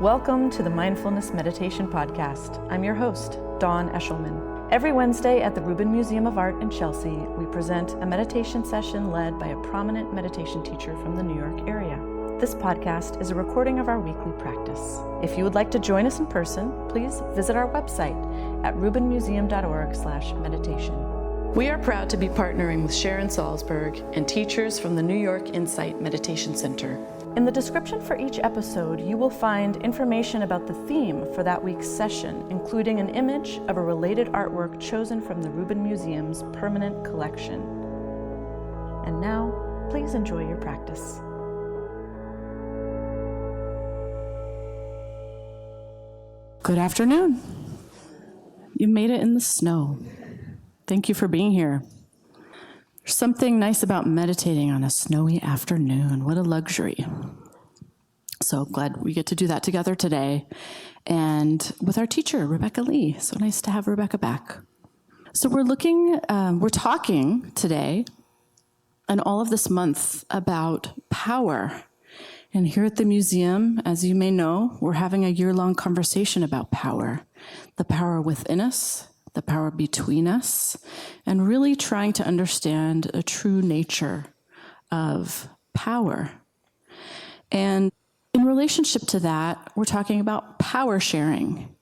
Welcome to the Mindfulness Meditation Podcast. I'm your host, Dawn Eshelman. Every Wednesday at the Rubin Museum of Art in Chelsea, we present a meditation session led by a prominent meditation teacher from the New York area. This podcast is a recording of our weekly practice. If you would like to join us in person, please visit our website at rubinmuseum.org/meditation. We are proud to be partnering with Sharon Salzberg and teachers from the New York Insight Meditation Center. In the description for each episode, you will find information about the theme for that week's session, including an image of a related artwork chosen from the Rubin Museum's permanent collection. And now, please enjoy your practice. Good afternoon. You made it in the snow. Thank you for being here. There's something nice about meditating on a snowy afternoon. What a luxury. So glad we get to do that together today. And with our teacher, Rebecca Lee. So nice to have Rebecca back. So we're talking today and all of this month about power. And here at the museum, as you may know, we're having a year-long conversation about power. The power within us, the power between us, and really trying to understand a true nature of power. And in relationship to that, we're talking about power sharing.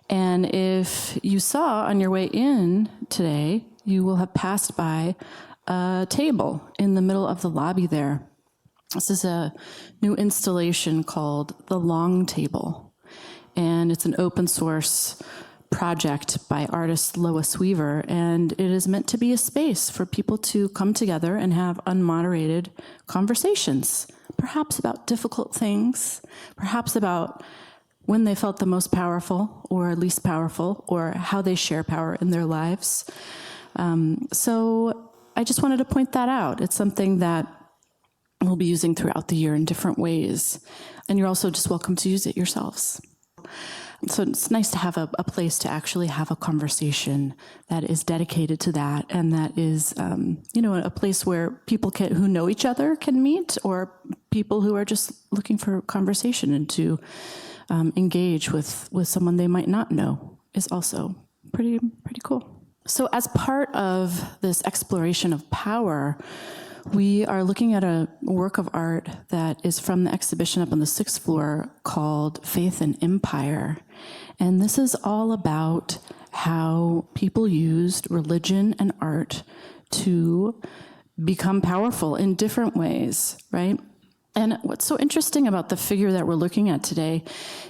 And if you saw on your way in today, you will have passed by a table in the middle of the lobby there. This is a new installation called The Long Table, and it's an open source project by artist Lois Weaver, and it is meant to be a space for people to come together and have unmoderated conversations, perhaps about difficult things, perhaps about when they felt the most powerful or least powerful, or how they share power in their lives. So I just wanted to point that out. It's something that we'll be using throughout the year in different ways, and you're also just welcome to use it yourselves. So it's nice to have a place to actually have a conversation that is dedicated to that, and that is, a place where people who know each other can meet, or people who are just looking for conversation and to engage with someone they might not know is also pretty cool. So as part of this exploration of power, we are looking at a work of art that is from the exhibition up on the 6th floor called Faith and Empire. And this is all about how people used religion and art to become powerful in different ways, right? And what's so interesting about the figure that we're looking at today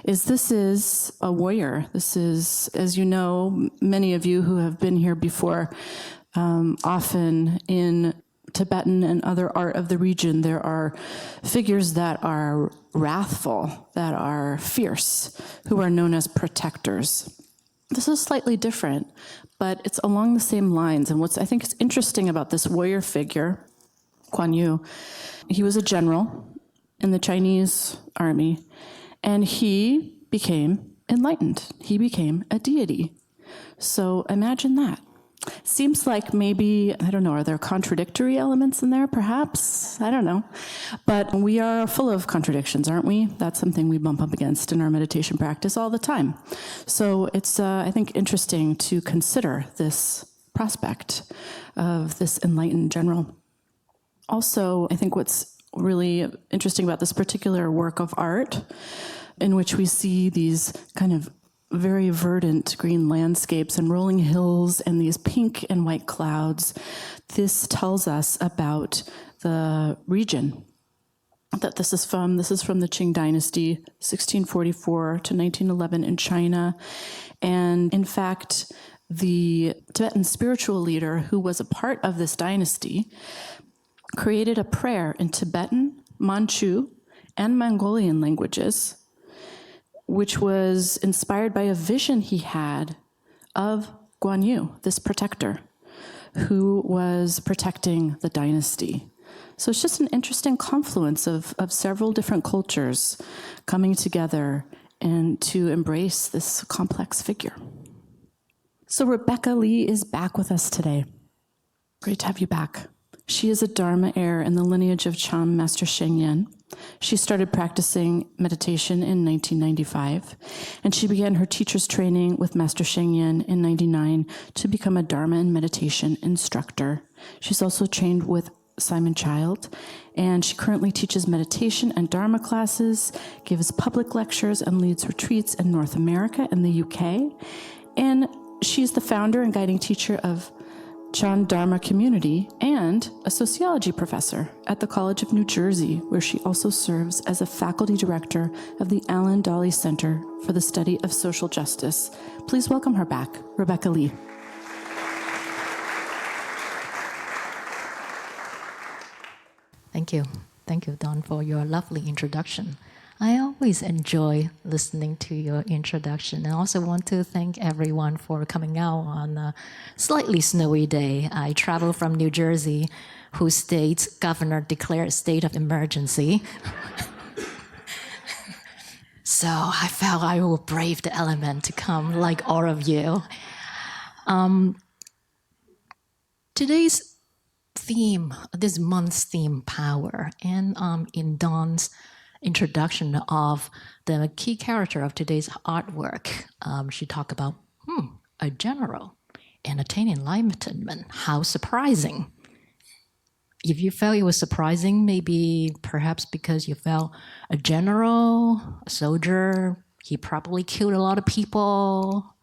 is this is a warrior. This is, as you know, many of you who have been here before, often in Tibetan and other art of the region, there are figures that are wrathful, that are fierce, who are known as protectors. This is slightly different, but it's along the same lines. And what I think is interesting about this warrior figure, Guan Yu, he was a general in the Chinese army, and he became enlightened. He became a deity. So imagine that. Seems like maybe, I don't know, are there contradictory elements in there, perhaps? I don't know. But we are full of contradictions, aren't we? That's something we bump up against in our meditation practice all the time. So it's, I think, interesting to consider this prospect of this enlightened general. Also, I think what's really interesting about this particular work of art, in which we see these kind of very verdant green landscapes and rolling hills and these pink and white clouds. This tells us about the region that this is from. This is from the Qing Dynasty, 1644 to 1911 in China. And in fact, the Tibetan spiritual leader who was a part of this dynasty created a prayer in Tibetan, Manchu, and Mongolian languages, which was inspired by a vision he had of Guan Yu, this protector, who was protecting the dynasty. So it's just an interesting confluence of several different cultures coming together and to embrace this complex figure. So Rebecca Lee is back with us today. Great to have you back. She is a Dharma heir in the lineage of Chan Master Sheng Yen. She started practicing meditation in 1995, and she began her teacher's training with Master Sheng Yen in 99 to become a Dharma and meditation instructor. She's also trained with Simon Child, and she currently teaches meditation and Dharma classes, gives public lectures, and leads retreats in North America and the UK. And she's the founder and guiding teacher of Chan Dharma Community and a sociology professor at the College of New Jersey, where she also serves as a faculty director of the Alan Dawley Center for the Study of Social Justice. Please welcome her back, Rebecca Lee. Thank you. Thank you, Dawn, for your lovely introduction. I always enjoy listening to your introduction. I also want to thank everyone for coming out on a slightly snowy day. I travel from New Jersey, whose state's governor declared a state of emergency. So I felt I will brave the element to come like all of you. Today's theme, this month's theme, power, and in Dawn's introduction of the key character of today's artwork, she talked about a general and attaining enlightenment. How surprising. If you felt it was surprising, maybe perhaps because you felt a general, a soldier, he probably killed a lot of people,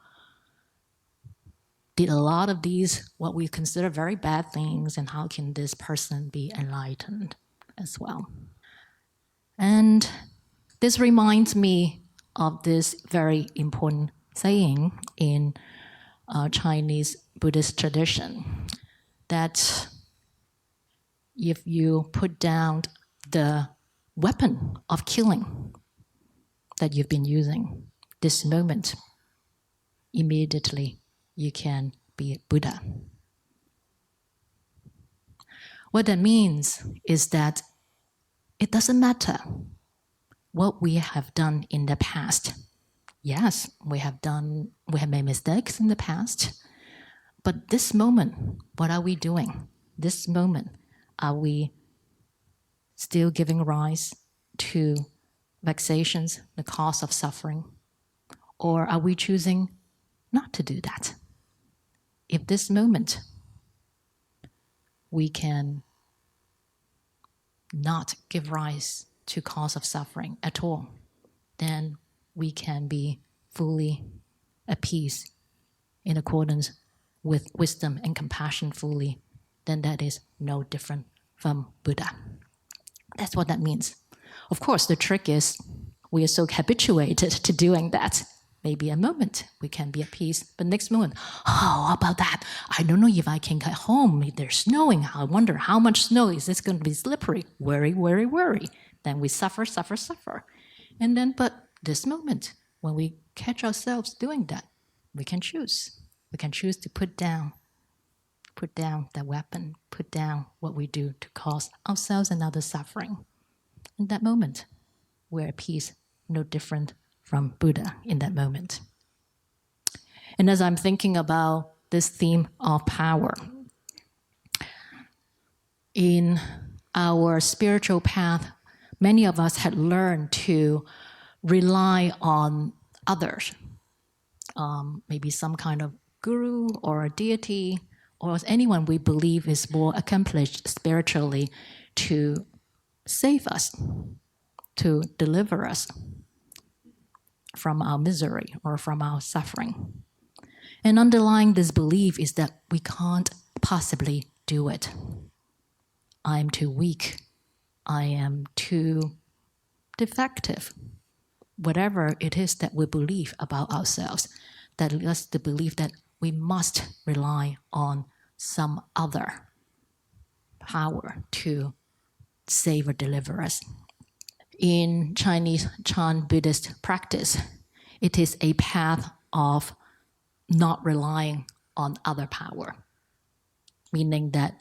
did a lot of these, what we consider very bad things, and how can this person be enlightened as well? And this reminds me of this very important saying in Chinese Buddhist tradition, that if you put down the weapon of killing that you've been using this moment, immediately you can be Buddha. What that means is that it doesn't matter what we have done in the past. Yes, we have made mistakes in the past, but this moment, what are we doing? This moment, are we still giving rise to vexations, the cause of suffering? Or are we choosing not to do that? If this moment we can not give rise to cause of suffering at all, then we can be fully at peace in accordance with wisdom and compassion fully, then that is no different from Buddha. That's what that means. Of course, the trick is we are so habituated to doing that. Maybe a moment we can be at peace, but next moment, how about that? I don't know if I can get home. If there's snowing, I wonder how much snow is this going to be slippery? Worry, worry, worry. Then we suffer, suffer, suffer. And then, but this moment, when we catch ourselves doing that, we can choose. We can choose to put down that weapon, put down what we do to cause ourselves and others suffering. In that moment, we're at peace, no different from Buddha in that moment. And as I'm thinking about this theme of power, in our spiritual path, many of us had learned to rely on others, maybe some kind of guru or a deity, or anyone we believe is more accomplished spiritually to save us, to deliver us from our misery or from our suffering. And underlying this belief is that we can't possibly do it. I'm too weak. I am too defective. Whatever it is that we believe about ourselves, that leads us to believe that we must rely on some other power to save or deliver us. In Chinese Chan Buddhist practice, it is a path of not relying on other power, meaning that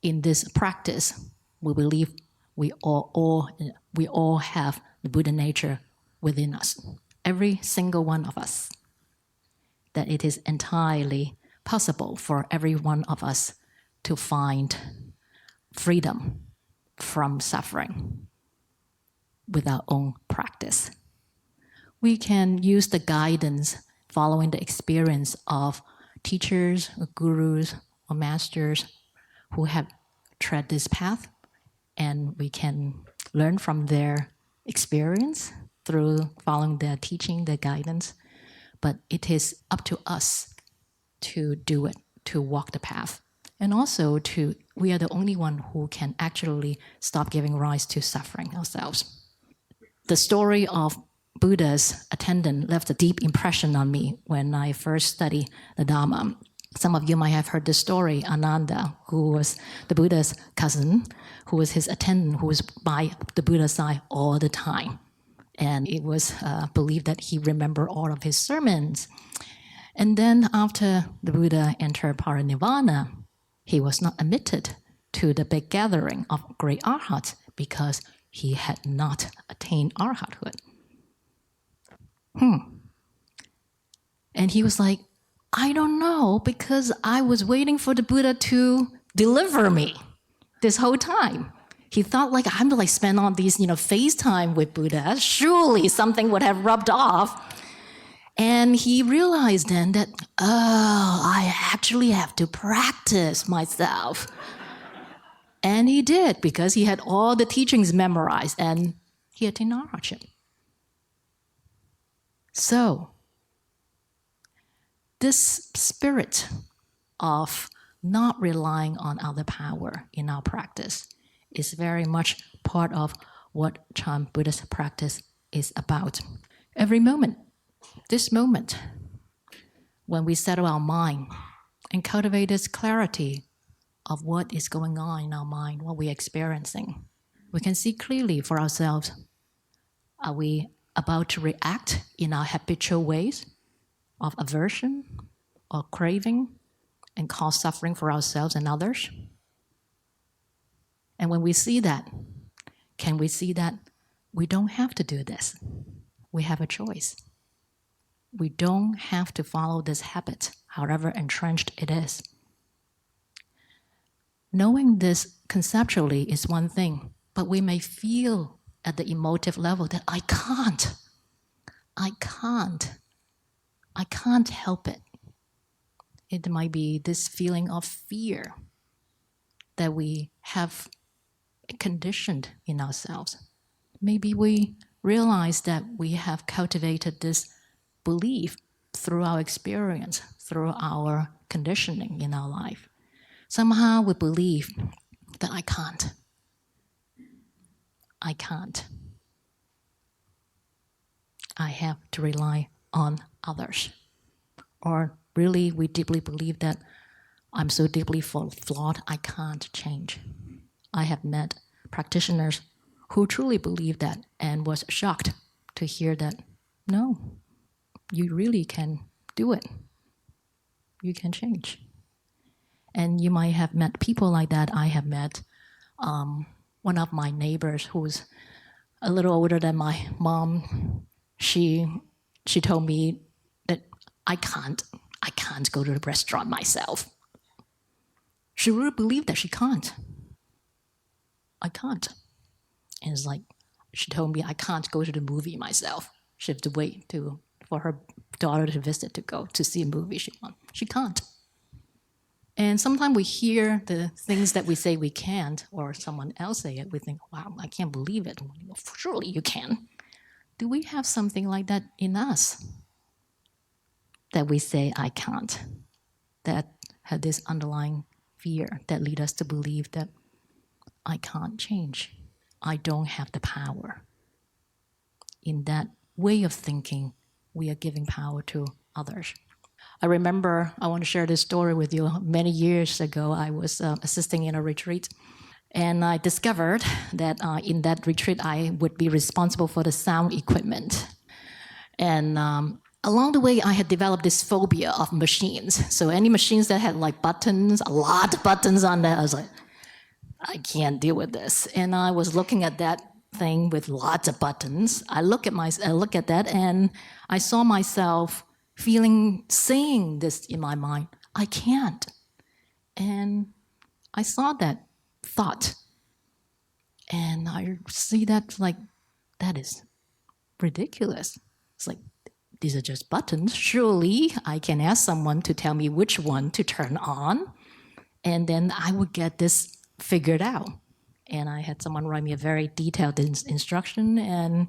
in this practice, we believe we all have the Buddha nature within us, every single one of us, that it is entirely possible for every one of us to find freedom from suffering with our own practice. We can use the guidance following the experience of teachers or gurus or masters who have tread this path, and we can learn from their experience through following their teaching, their guidance. But it is up to us to do it, to walk the path. And also we are the only one who can actually stop giving rise to suffering ourselves. The story of Buddha's attendant left a deep impression on me when I first studied the Dharma. Some of you might have heard the story, Ananda, who was the Buddha's cousin, who was his attendant, who was by the Buddha's side all the time. And it was believed that he remembered all of his sermons. And then after the Buddha entered parinirvana, he was not admitted to the big gathering of great arhats because he had not attained arhathood. And he was like, I don't know, because I was waiting for the Buddha to deliver me this whole time. He thought like, I'm like spend all these, FaceTime with Buddha. Surely something would have rubbed off. And he realized then that, I actually have to practice myself. And he did, because he had all the teachings memorized and he attained arhatship. So, this spirit of not relying on other power in our practice is very much part of what Chan Buddhist practice is about. Every moment, this moment, when we settle our mind and cultivate this clarity of what is going on in our mind, what we're experiencing, we can see clearly for ourselves, are we about to react in our habitual ways of aversion or craving and cause suffering for ourselves and others? And when we see that, can we see that we don't have to do this? We have a choice. We don't have to follow this habit, however entrenched it is. Knowing this conceptually is one thing, but we may feel at the emotive level that I can't help it. It might be this feeling of fear that we have conditioned in ourselves. Maybe we realize that we have cultivated this belief through our experience, through our conditioning in our life. Somehow we believe that I can't. I have to rely on others. Or really, we deeply believe that I'm so deeply flawed, I can't change. I have met practitioners who truly believe that and was shocked to hear that, no, you really can do it. You can change. And you might have met people like that. I have met one of my neighbors who's a little older than my mom. She told me that I can't go to the restaurant myself. She really believed that she can't. I can't. And it's like, she told me I can't go to the movie myself. She had to wait for her daughter to visit to go to see a movie she wants. She can't. And sometimes we hear the things that we say we can't, or someone else say it, we think, wow, I can't believe it. Surely you can. Do we have something like that in us? That we say, I can't. That had this underlying fear that lead us to believe that I can't change. I don't have the power. In that way of thinking, we are giving power to others. I remember, I want to share this story with you. Many years ago, I was assisting in a retreat, and I discovered that in that retreat, I would be responsible for the sound equipment. And along the way, I had developed this phobia of machines. So any machines that had like buttons, a lot of buttons on that, I was like, I can't deal with this. And I was looking at that thing with lots of buttons. I look at that, and I saw myself saying this in my mind, I can't. And I saw that thought, and I see that like, that is ridiculous. It's like, these are just buttons. Surely I can ask someone to tell me which one to turn on, and then I would get this figured out. And I had someone write me a very detailed instruction, and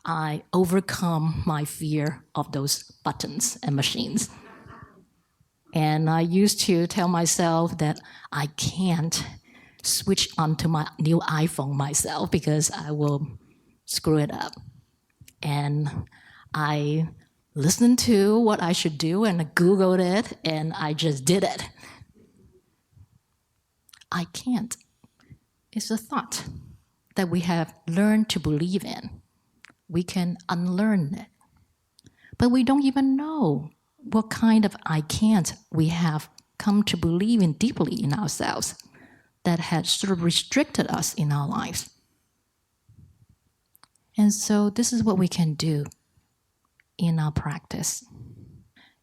I overcome my fear of those buttons and machines. And I used to tell myself that I can't switch onto my new iPhone myself because I will screw it up. And I listened to what I should do and I Googled it and I just did it. I can't. It's a thought that we have learned to believe in. We can unlearn it. But we don't even know what kind of I can't we have come to believe in deeply in ourselves that has sort of restricted us in our lives. And so this is what we can do in our practice.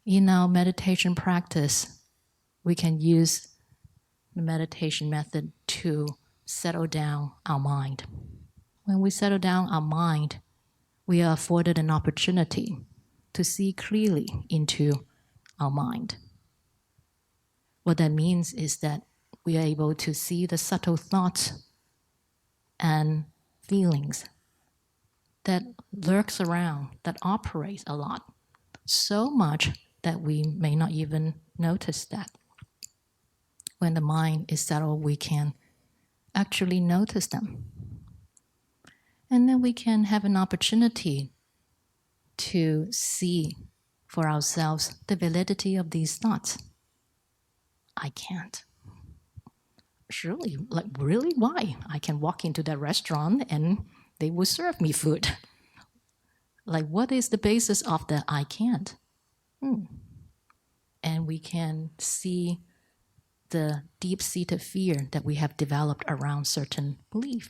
In our meditation practice, we can use the meditation method to settle down our mind. When we settle down our mind, we are afforded an opportunity to see clearly into our mind. What that means is that we are able to see the subtle thoughts and feelings that lurks around, that operates a lot, so much that we may not even notice that. When the mind is settled, we can actually notice them. And then we can have an opportunity to see for ourselves the validity of these thoughts. I can't. Surely, like really, why? I can walk into that restaurant and they will serve me food. Like, what is the basis of the I can't? And we can see the deep-seated fear that we have developed around certain belief.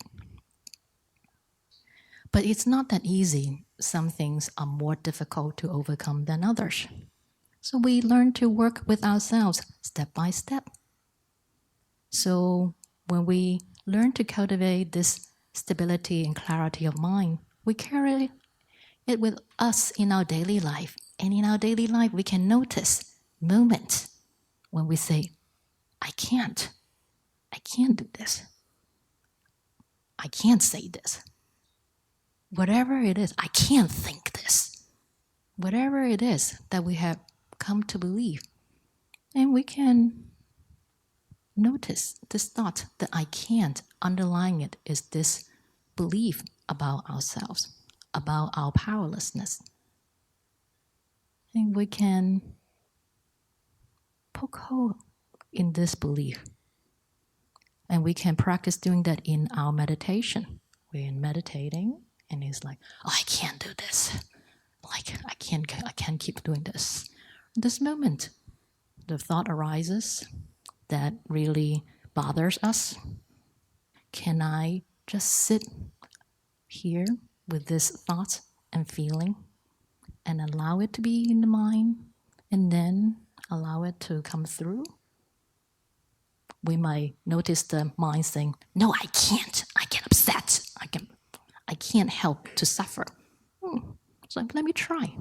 But it's not that easy. Some things are more difficult to overcome than others. So we learn to work with ourselves step by step. So when we learn to cultivate this stability and clarity of mind, we carry it with us in our daily life. And in our daily life, we can notice moments when we say, I can't do this. I can't say this. Whatever it is, I can't think this. Whatever it is that we have come to believe. And we can notice this thought that I can't, underlying it is this belief about ourselves, about our powerlessness. And we can poke hole in this belief. And we can practice doing that in our meditation. We're meditating, and it's like, oh, I can't do this. Like, I can't keep doing this. This moment, the thought arises that really bothers us. Can I just sit here with this thought and feeling and allow it to be in the mind and then allow it to come through? We might notice the mind saying, no, I can't. I get upset. I can't help to suffer. So let me try.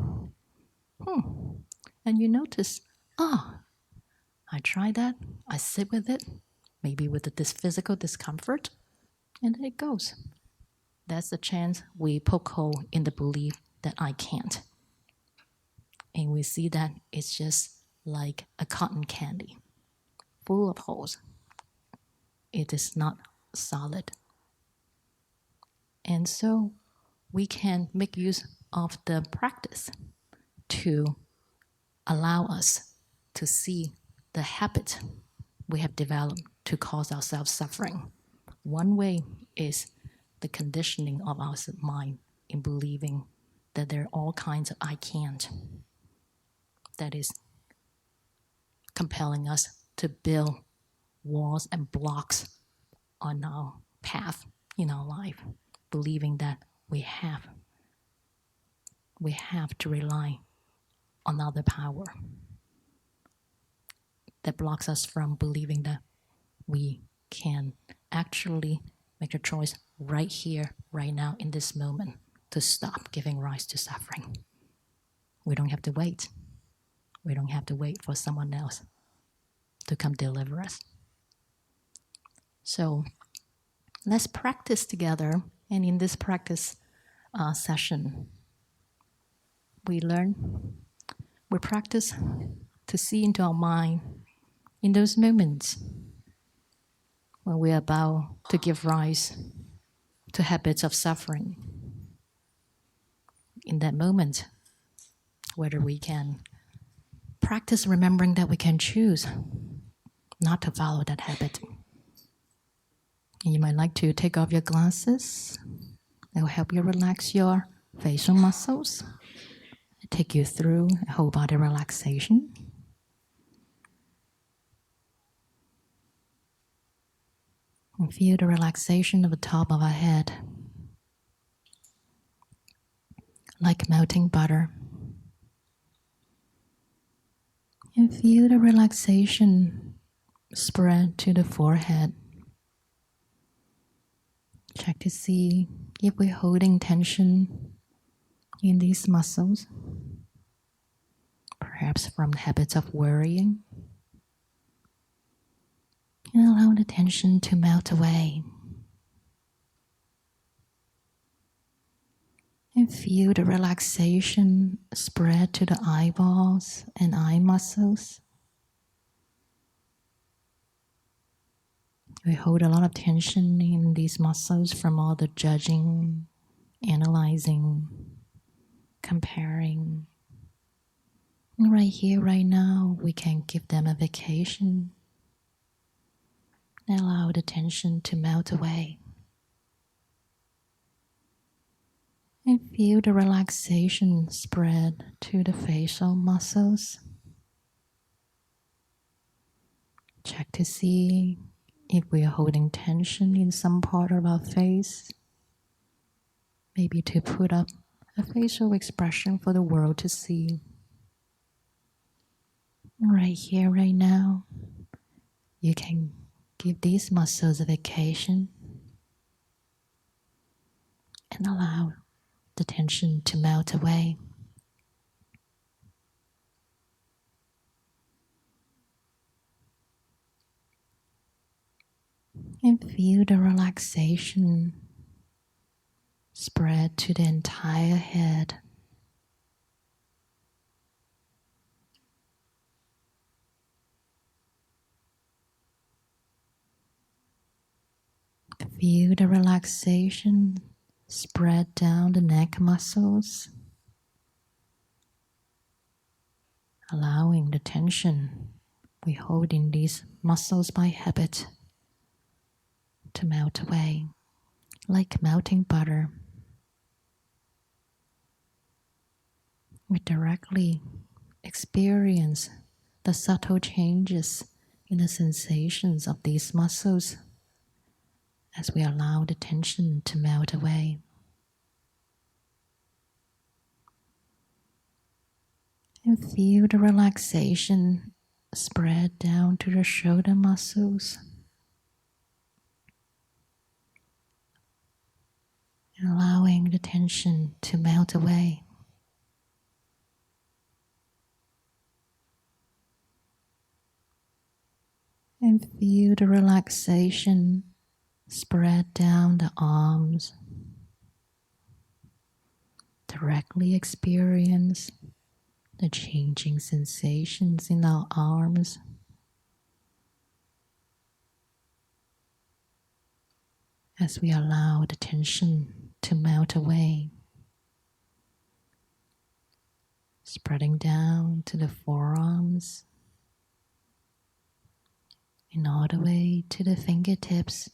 And you notice, I try that. I sit with it, maybe with this physical discomfort, and it goes. That's the chance we poke hole in the belief that I can't. And we see that it's just like a cotton candy, full of holes. It is not solid. And so we can make use of the practice to allow us to see the habit we have developed to cause ourselves suffering. One way is the conditioning of our mind in believing that there are all kinds of I can't. That is compelling us to build walls and blocks on our path in our life, believing that we have to rely on other power. That blocks us from believing that we can actually make a choice right here, right now, in this moment, to stop giving rise to suffering. We don't have to wait. We don't have to wait for someone else to come deliver us. So let's practice together. And in this practice session, we practice to see into our mind in those moments when we are about to give rise to habits of suffering. In that moment, whether we can practice remembering that we can choose not to follow that habit. And you might like to take off your glasses. It will help you relax your facial muscles, take you through a whole body relaxation. And feel the relaxation of the top of our head, like melting butter. And feel the relaxation spread to the forehead. Check to see if we're holding tension in these muscles, perhaps from habits of worrying. And allow the tension to melt away. And feel the relaxation spread to the eyeballs and eye muscles. We hold a lot of tension in these muscles from all the judging, analyzing, comparing. And right here, right now, we can give them a vacation. And allow the tension to melt away. And feel the relaxation spread to the facial muscles. Check to see if we are holding tension in some part of our face. Maybe to put up a facial expression for the world to see. Right here, right now, you can give these muscles a vacation and allow the tension to melt away. And feel the relaxation spread to the entire head. Feel the relaxation spread down the neck muscles, allowing the tension we hold in these muscles by habit to melt away like melting butter. We directly experience the subtle changes in the sensations of these muscles as we allow the tension to melt away. And feel the relaxation spread down to the shoulder muscles. And allowing the tension to melt away. And feel the relaxation spread down the arms. Directly experience the changing sensations in our arms. As we allow the tension to melt away. Spreading down to the forearms. And all the way to the fingertips.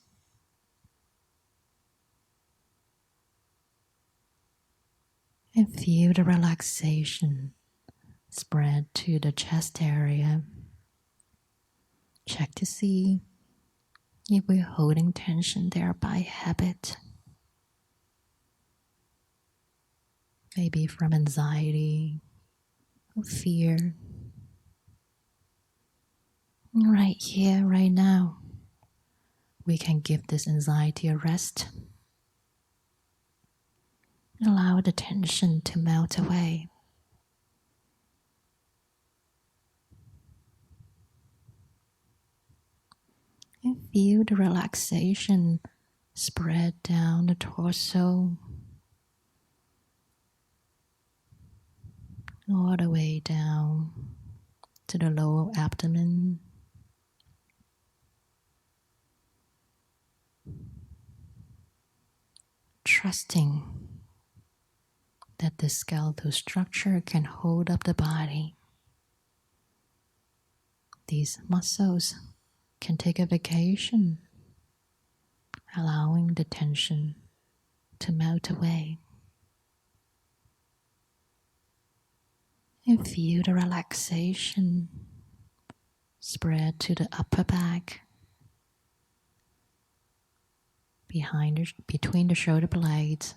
And feel the relaxation spread to the chest area. Check to see if we're holding tension there by habit. Maybe from anxiety or fear. Right here, right now, we can give this anxiety a rest. Allow the tension to melt away. And feel the relaxation spread down the torso, all the way down to the lower abdomen. Trusting that the skeletal structure can hold up the body. These muscles can take a vacation, allowing the tension to melt away. And feel the relaxation spread to the upper back, between the shoulder blades,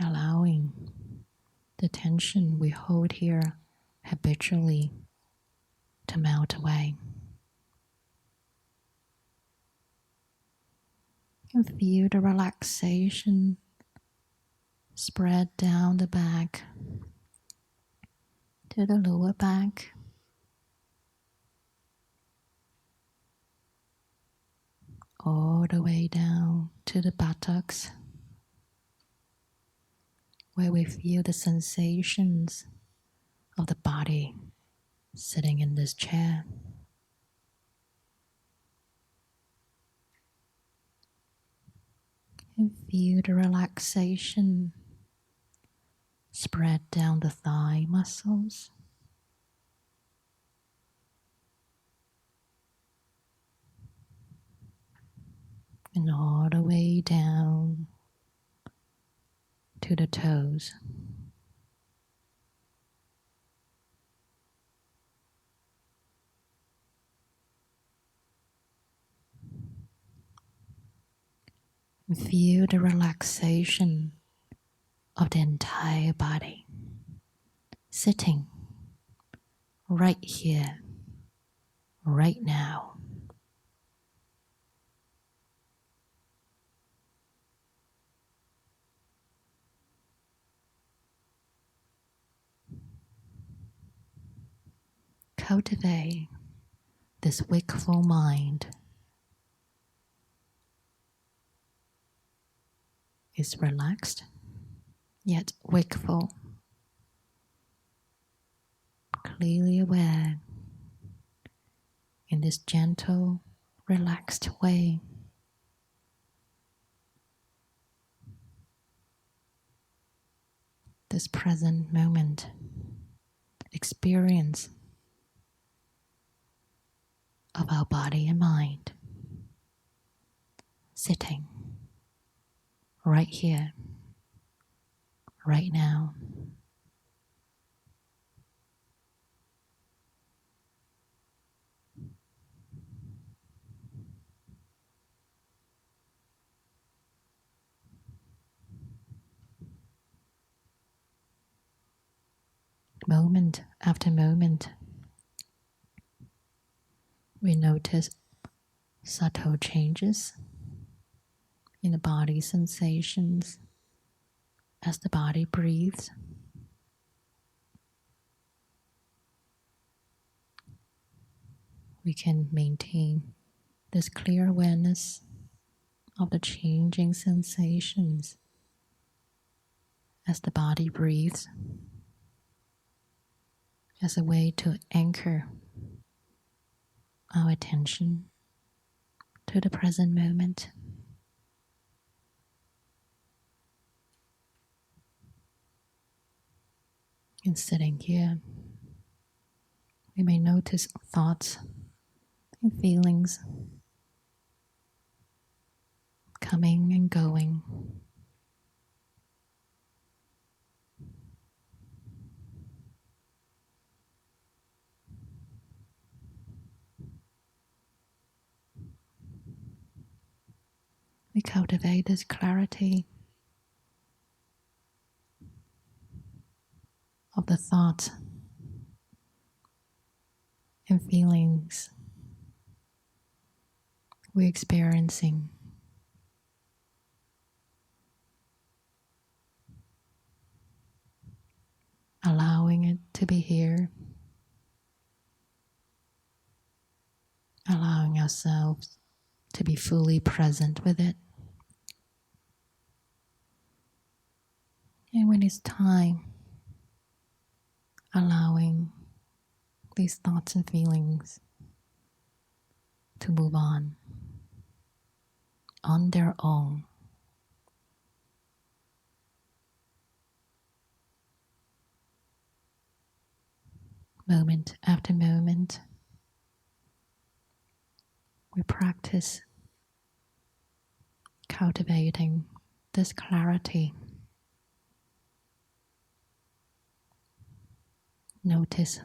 allowing the tension we hold here habitually to melt away. And feel the relaxation spread down the back to the lower back. All the way down to the buttocks, where we feel the sensations of the body sitting in this chair. And feel the relaxation spread down the thigh muscles. And all the way down to the toes. And feel the relaxation of the entire body, sitting right here, right now. Cultivate this wakeful mind. Is relaxed, yet wakeful, clearly aware in this gentle, relaxed way. This present moment, experience of our body and mind, sitting right here, right now. Moment after moment, we notice subtle changes in the body sensations as the body breathes. We can maintain this clear awareness of the changing sensations as the body breathes, as a way to anchor our attention to the present moment. And sitting here, we may notice thoughts and feelings coming and going. We cultivate this clarity of the thoughts and feelings we're experiencing. Allowing it to be here, allowing ourselves to be fully present with it. And when it's time, allowing these thoughts and feelings to move on their own. Moment after moment, we practice cultivating this clarity. Notice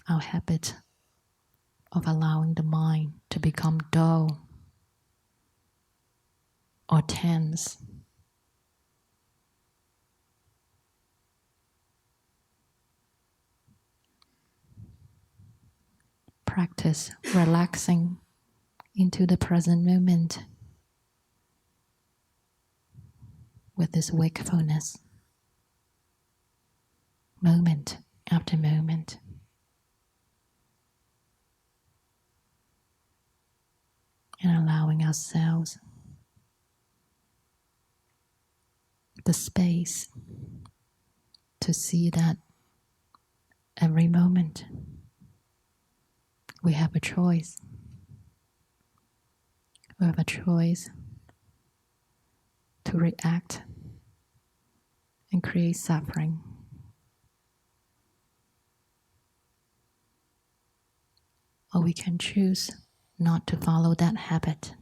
our habit of allowing the mind to become dull or tense. Practice relaxing into the present moment with this wakefulness, moment after moment. And allowing ourselves the space to see that every moment we have a choice. We have a choice to react and create suffering, or we can choose not to follow that habit.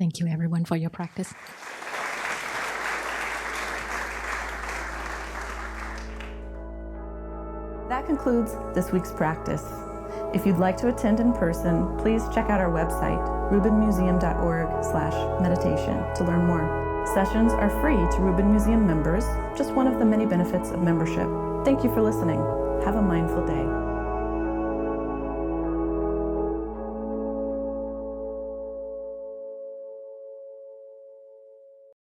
Thank you, everyone, for your practice. That concludes this week's practice. If you'd like to attend in person, please check out our website, rubinmuseum.org/meditation, to learn more. Sessions are free to Rubin Museum members, just one of the many benefits of membership. Thank you for listening. Have a mindful day.